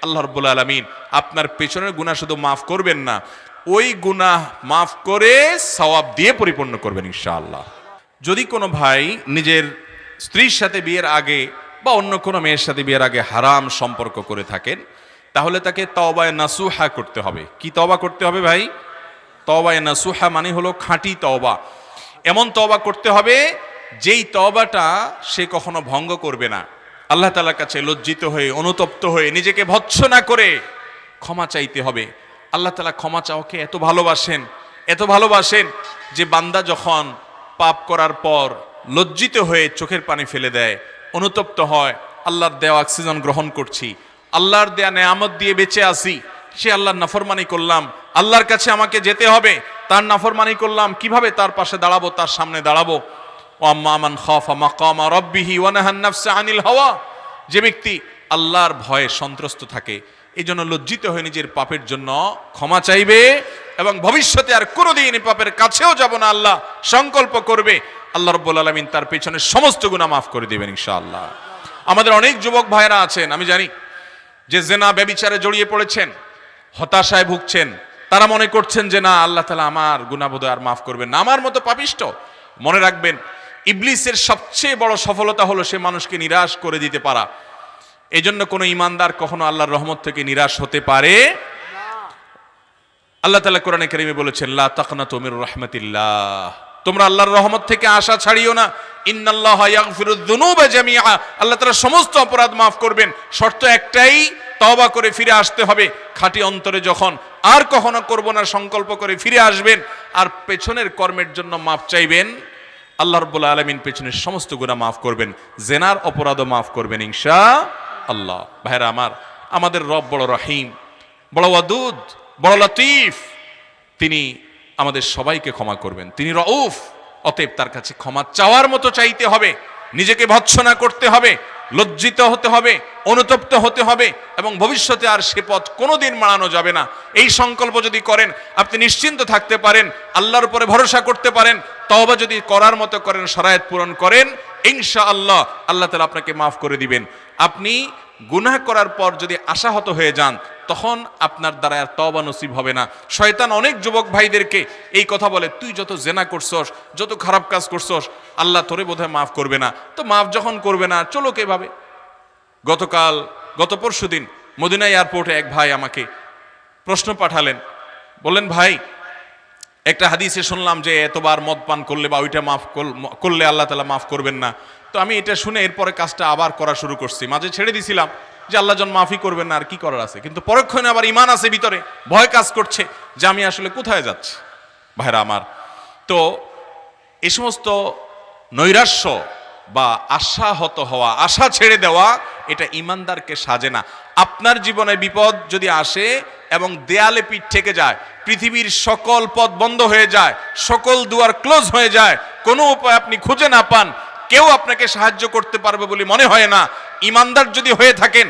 আল্লাহ রাব্বুল আলামিন আপনার পেছনের গুনাহ শুধু মাফ করবেন না, ওই গুনাহ মাফ করে সওয়াব দিয়ে পরিপূর্ণ করবেন ইনশাআল্লাহ। যদি কোনো ভাই নিজের স্ত্রীর সাথে বিয়ের আগে বা অন্য কোনো মেয়ের সাথে বিয়ের আগে হারাম সম্পর্ক করে থাকেন, তাহলে তাকে তওবায়ে নাসুহা করতে হবে। কি তওবা করতে হবে ভাই? তওবায়ে নাসুহা মানে হলো খাঁটি তওবা। এমন তওবা করতে হবে যেই তওবাটা সে কখনো ভঙ্গ করবে না। আল্লাহ তাআলার কাছে লজ্জিত হয়ে, অনুতপ্ত হয়ে, নিজেকে ভৎসনা করে ক্ষমা চাইতে হবে। আল্লাহ তাআলা ক্ষমা চাওয়াকে এত ভালোবাসেন যে বান্দা যখন পাপ করার পর লজ্জিত হয়ে চোখের পানি ফেলে দেয়, অনুতপ্ত হয়, আল্লাহর দেওয়া অক্সিজেন গ্রহণ করছি, আল্লাহর দেয়া নেয়ামত দিয়ে বেঁচে আছি, সে আল্লাহর নাফরমানি করলাম, আল্লাহর কাছে আমাকে যেতে হবে, তার নাফরমানি করলাম, কিভাবে তার পাশে দাঁড়াবো, তার সামনে দাঁড়াবো? ও আম্মা মান খাফা মাকামা রাব্বিহি ওয়া নাহান নাফসা আনিল হাওয়া, যে ব্যক্তি আল্লাহর ভয়ে সন্ত্রস্ত থাকে, এই জন্য লজ্জিত হয়ে নিজের পাপের জন্য ক্ষমা চাইবে এবং ভবিষ্যতে আর কোনোদিন পাপের কাছেও যাব না আল্লাহ সংকল্প করবে, আল্লাহ রাব্বুল আলামিন তার পেছনের সমস্ত গুনাহ মাফ করে দিবেন ইনশাআল্লাহ। আমাদের অনেক যুবক ভাইরা আছেন, আমি জানি, যে জিনা ব্যভিচারে জড়িয়ে পড়েছেন, হতাশায় ভুগছেন। তারা মনে করছেন যে না, আল্লাহ তাআলা আমার গুনাহ বোধহয় আর মাফ করবেন না, আমার মতো পাপিষ্ট। মনে রাখবেন, ইবলিসের সবচেয়ে বড় সফলতা হলো সে মানুষকে নিরাশ করে দিতে পারা। এই জন্য কোনো ইমানদার কখনো আল্লাহর রহমত থেকে নিরাশ হতে পারে না। আল্লাহ তাআলা কোরআনে কারীমে বলেছেন, লা তাকনাতু মির রাহমাতিল্লাহ, তোমরা আল্লাহর রহমত থেকে আশা ছাড়িও না। ইন্নাল্লাহা ইয়াগফিরুয যুনুবা জামিআ, আল্লাহ তাআলা সমস্ত অপরাধ মাফ করবেন, শর্ত একটাই, তওবা করে ফিরে আসতে হবে। খাঁটি অন্তরে যখন আর কখনো করব না সংকল্প করে ফিরে আসবেন আর পেছনের কর্মের জন্য মাফ চাইবেন, আল্লাহ রাব্বুল আলামিন পেছনের সমস্ত গুনাহ মাফ করবেন, জিনার অপরাধও মাফ করবেন ইনশাআল্লাহ। ভাইরা আমার, আমাদের রব বড় রহিম, বড় ওয়াদুদ, বড় লতিফ, তিনি আমাদের সবাইকে ক্ষমা করবেন। তিনি রউফ, অতএব তার কাছে ক্ষমা চাওয়ার মতো চাইতে হবে, নিজেকে ভৎসনা করতে হবে, লজ্জিত হতে হবে, অনুতপ্ত হতে হবে এবং ভবিষ্যতে আর সে পথ কোনোদিন মাড়ানো যাবে না। এই সংকল্প যদি করেন, আপনি নিশ্চিন্ত থাকতে পারেন, আল্লাহর উপরে ভরসা করতে পারেন। তওবা যদি করার মতো করেন, শরায়েত পূরণ করেন, ইনশাআল্লাহ আল্লাহ তাআলা আপনাকে মাফ করে দিবেন। আপনি গুনাহ করার পর যদি আশাহত হয়ে যান, তখন আপনার দ্বারা আর তওবা নসিব হবে না। শয়তান অনেক যুবক ভাইদেরকে এই কথা বলে, তুই যত জেনা করছস, যত খারাপ কাজ করছস, আল্লাহ তোরে বোধহয় মাফ করবে না। তো মাফ যখন করবে না, চলো কিভাবে? গত পরশুদিন মদিনা এয়ারপোর্টে এক ভাই আমাকে প্রশ্ন পাঠালেন, বললেন, ভাই, একটা হাদিসে শুনলাম যে এতবার মদ পান করলে বা ওইটা মাফ করলে আল্লাহ তাআলা মাফ করবেন না। তো আমি এটা শুনে এরপরে কাজটা আবার করা শুরু করছি। মাঝে ছেড়ে দিছিলাম যে আল্লাহ জন মাফই করবেন না, আর কি করার আছে, কিন্তু পরক্ষণে আবার ঈমান আছে ভিতরে, ভয় কাজ করছে যে আমি আসলে কোথায় যাচ্ছি। ভাইরা আমার, তো এই সমস্ত নৈরাশ্য বা আশাহত হওয়া, আশা ছেড়ে দেওয়া, এটা ইমানদারকে সাজে না। আপনার জীবনে বিপদ যদি আসে এবং দেয়ালে পিঠ থেকে যায়, পৃথিবীর সকল পথ বন্ধ হয়ে যায়, সকল দুয়ার ক্লোজ হয়ে যায়, কোনো উপায় আপনি খুঁজে না পান, কেউ আপনাকে সাহায্য করতে পারবে বলে মনে হয় না, ইমানদার যদি হয়ে থাকেন,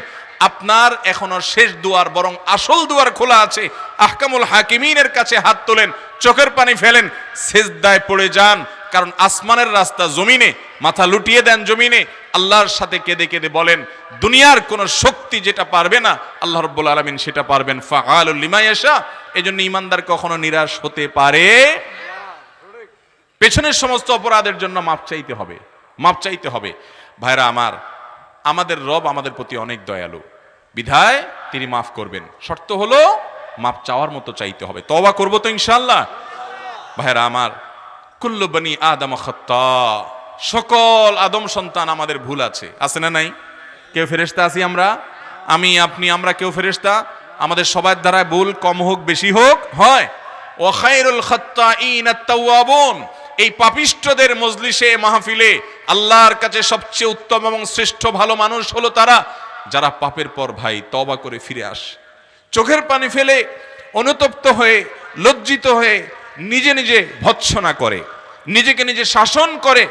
আপনার এখনো শেষ দুয়ার, বরং আসল দুয়ার খোলা আছে। আহকামুল হাকিমিনের কাছে হাত তোলেন, চোখের পানি ফেলেন, সিজদায় পড়ে যান, কারণ আসমানের রাস্তা জমিনে, মাথা লুটিয়ে দেন জমিনে, আল্লাহর সাথে কেঁদে কেঁদে বলেন, দুনিয়ার কোন শক্তি যেটা পারবে না, আল্লাহ রাব্বুল আলামিন সেটা পারবেন। ফাআলুল লিমা ইয়াশা। এজন্য ইমানদার কখনো নিরাশ হতে পারে না। পেছনের সমস্ত অপরাধের জন্য মাফ চাইতে হবে। ভাইরা আমার, আমাদের রব আমাদের প্রতি অনেক দয়ালু, বিধায় তিনি মাফ করবেন। শর্ত হলো মাফ চাওয়ার মতো চাইতে হবে। তওবা করব তো ইনশাআল্লাহ। ভাইরা আমার, কুল্লু বনি আদম খাত্তা, সকল আদম সন্তান আমাদের ভুল আছে না নাই? কেউ ফেরেশতা আছি আমরা, আমি আপনি আমরা কেউ ফেরেশতা? আমাদের সবার দ্বারা ভুল কম হোক বেশি হোক হয়। ওয়া খায়রুল খাত্তাইন আত-তাওয়াবুন, এই পাপিষ্ঠদের মজলিসে, মাহফিলে আল্লাহর কাছে সবচেয়ে উত্তম এবং শ্রেষ্ঠ ভালো মানুষ হলো তারা যারা পাপের পর ভাই তওবা করে ফিরে আসে, চোখের পানি ফেলে, অনুতপ্ত হয়ে, লজ্জিত হয়ে নিজে ভৎসনা করে, নিজেকে নিজে শাসন করে,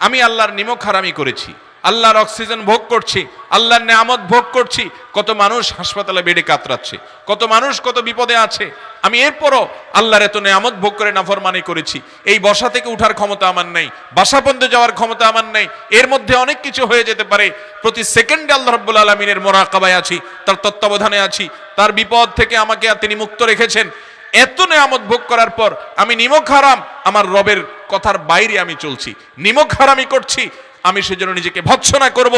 আমি আল্লাহর নিমক হারামি করেছি, আল্লাহর অক্সিজেন ভোগ করছি, আল্লাহর নেয়ামত ভোগ করছি। কত মানুষ হাসপাতালে বেডে কাতরাচ্ছে, কত মানুষ কত বিপদে আছে। আমি এরপরও আল্লাহর এত নেয়ামত ভোগ করে নাফরমানি করেছি। এই বসা থেকে উঠার ক্ষমতা আমার নেই, বাসা পর্যন্ত যাওয়ার ক্ষমতা আমার নেই। এর মধ্যে অনেক কিছু হয়ে যেতে পারে। প্রতি সেকেন্ডে আল্লাহ রাব্বুল আলামিনের মোরাকাবায় আছি, তার তত্ত্বাবধানে আছি, তার বিপদ থেকে আমাকে তিনি মুক্ত রেখেছেন। এত নেয়ামত ভোগ করার পর আমি নিমক হারাম, আমার রবের কথার বাইরে আমি চলছি, নিমক হারামি করছি। আমি সেজন্য নিজেকে ভৎসনা করব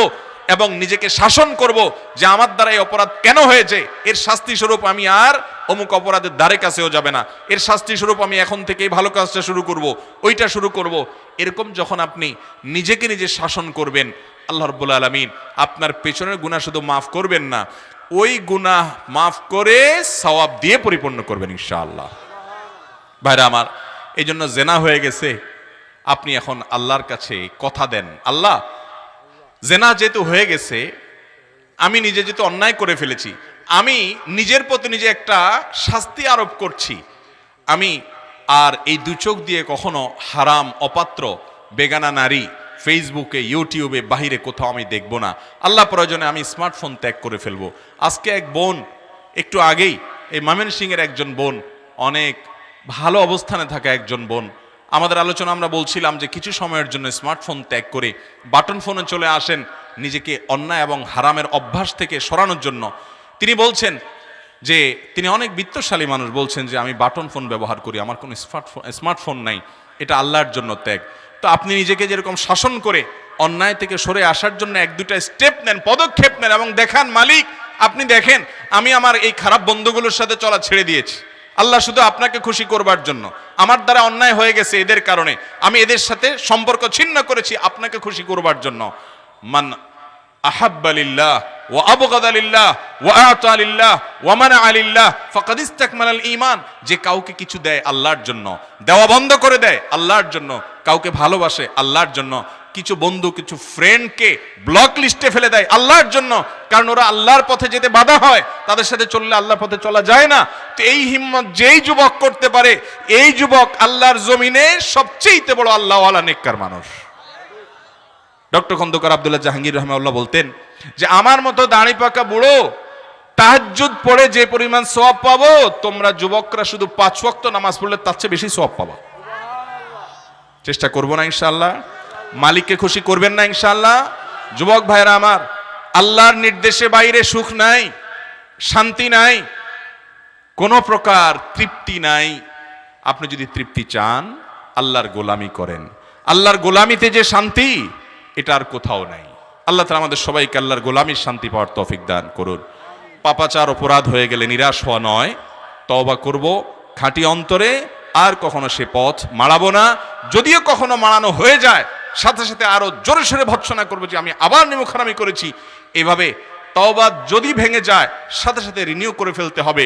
এবং নিজেকে শাসন করব যে আমার দ্বারা এই অপরাধ কেন হয়েছে। এর শাস্তি স্বরূপ আমি আর অমুক অপরাধের দ্বারে কাছেও যাবে না। এর শাস্তি স্বরূপ আমি এখন থেকেই ভালো কাজটা শুরু করব, ওইটা শুরু করব। এরকম যখন আপনি নিজেকে নিজে শাসন করবেন, আল্লাহ রাব্বুল আলামিন আপনার পেছনের গুনাহ শুধু মাফ করবেন না, ওই গুনাহ মাফ করে সওয়াব দিয়ে পরিপূর্ণ করবেন ইনশাআল্লাহ। ভাইরা আমার, এই জন্য জেনা হয়ে গেছে, আপনি এখন আল্লাহর কাছে কথা দেন, আল্লাহ জেনা যেহেতু হয়ে গেছে, আমি নিজে যেহেতু অন্যায় করে ফেলেছি, আমি নিজের প্রতি নিজে একটা শাস্তি আরোপ করছি। আমি আর এই দু চোখ দিয়ে কখনো হারাম, অপাত্র, বেগানা নারী ফেসবুকে, ইউটিউবে, বাহিরে কোথাও আমি দেখব না। আল্লাহ প্রয়োজনে আমি স্মার্টফোন ত্যাগ করে ফেলবো। আজকে এক বোন, একটু আগেই এই ময়মনসিংহের একজন বোন, অনেক ভালো অবস্থানে থাকা একজন বোন, আমাদের আলোচনা আমরা বলছিলাম যে কিছু সময়ের জন্য স্মার্টফোন ত্যাগ করে বাটন ফোনে চলে আসেন, নিজেকে অন্যায় এবং হারামের অভ্যাস থেকে সরানোর জন্য। তিনি বলছেন যে তিনি অনেক বিত্তশালী মানুষ, বলছেন যে আমি বাটন ফোন ব্যবহার করি, আমার কোনো স্মার্টফোন নাই, এটা আল্লাহর জন্য ত্যাগ। তো আপনি নিজেকে যেরকম শাসন করে অন্যায় থেকে সরে আসার জন্য এক দুটা স্টেপ নেন, পদক্ষেপ নেন এবং দেখান মালিক আপনি দেখেন আমি আমার এই খারাপ বন্ধুগুলোর সাথে চলা ছেড়ে দিয়েছি, আল্লাহ শুধু আপনাকে খুশি করবার জন্য। আমার দ্বারা অন্যায় হয়ে গেছে, এদের কারণে আমি এদের সাথে সম্পর্ক ছিন্ন করেছি আপনাকে খুশি করবার জন্য। মান আহাব্বা লিল্লাহ ওয়া আবগাদা লিল্লাহ ওয়া আতা লিল্লাহ ওয়া মানাআ লিল্লাহ ফাকাদ ইসতাকমালাল ঈমান। যে কাউকে কিছু দেয় আল্লাহর জন্য, দেওয়া বন্ধ করে দেয় আল্লাহর জন্য, কাউকে ভালোবাসে আল্লাহর জন্য, কিছু বন্ধু, কিছু ফ্রেন্ডকে ব্লক লিস্টে ফেলে দেয় আল্লাহর জন্য, কারণ ওরা আল্লাহর পথে যেতে বাধা হয়, তাদের সাথে চললে আল্লাহর পথে চলা যায় না। তো এই হিম্মত যেই যুবক করতে পারে, এই যুবক আল্লাহর জমিনে সবচেয়ে বড় আল্লাহওয়ালা নেককার মানুষ। ডক্টর খন্দকার আব্দুল্লাহ জাহাঙ্গীর রাহমাহুল্লাহ বলতেন যে আমার মতো দাড়ি পাকা বুড়ো তাহাজ্জুদ পড়ে যে পরিমাণ সওয়াব পাবো, তোমরা যুবকরা শুধু 5 ওয়াক্ত নামাজ পড়লে তার চেয়ে বেশি সওয়াব পাবা। চেষ্টা করবো না ইনশাআল্লাহ? মালিককে খুশি করবেন না ইনশাআল্লাহ? যুবক ভাইরা আমার, আল্লাহর নির্দেশে বাইরে সুখ নাই, শান্তি নাই, কোনো প্রকার তৃপ্তি নাই। আপনি যদি তৃপ্তি চান, আল্লাহর গোলামি করেন। আল্লাহর গোলামিতে যে শান্তি, এটা আর কোথাও নাই। আল্লাহ তাআলা আমাদের সবাইকে আল্লাহর গোলামির শান্তি পাওয়ার তৌফিক দান করুন। পাপাচার অপরাধ হয়ে গেলে নিরাশ হওয়া নয়, তওবা করব খাঁটি অন্তরে, আর কখনো সে পথ মাড়াবো না। যদিও কখনো মাড়ানো হয়ে যায়, সাথে সাথে আরো জোরে সোরে ভৎসনা করবো যে আমি আবার নিমুখারামি করেছি। এইভাবে তওবা যদি ভেঙে যায়, সাথে সাথে রিনিউ করে ফেলতে হবে।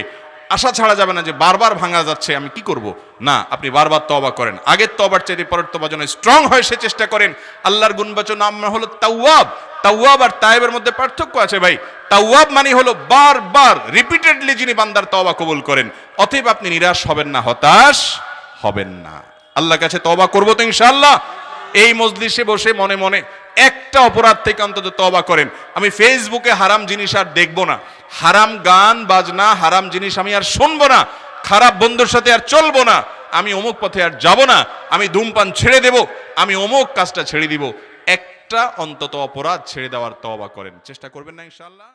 আশা ছাড়া যাবে না যে বারবার ভাঙা যাচ্ছে, আমি কি করব। না, আপনি বারবার তওবা করেন। আগের তওবার চাইতে পরের তওবা যেন স্ট্রং হয় সে চেষ্টা করেন। আল্লাহর গুণবাচক নাম হলো তাওয়াব। তাওয়াব আর তায়েবের মধ্যে পার্থক্য আছে ভাই। তাওয়াব মানে হলো বারবার রিপিটেডলি যিনি বান্দার তওবা কবুল করেন। অতএব আপনি নিরাশ হবেন না, হতাশ হবেন না। আল্লাহর কাছে তওবা করব তো ইনশাআল্লাহ। এই মজলিসে বসে মনে মনে একটা অপরাধ থেকে অন্তত তওবা করেন। আমি ফেসবুকে হারাম জিনিস আর দেখবো না, হারাম গান বাজনা, হারাম জিনিস আমি আর শুনবো না, খারাপ বন্ধুর সাথে আর চলবো না, আমি অমুক পথে আর যাব না, আমি ধূমপান ছেড়ে দেব, আমি অমুক কাজটা ছেড়ে দিব। একটা অন্তত অপরাধ ছেড়ে দেওয়ার তওবা করেন। চেষ্টা করবেন না ইনশাআল্লাহ?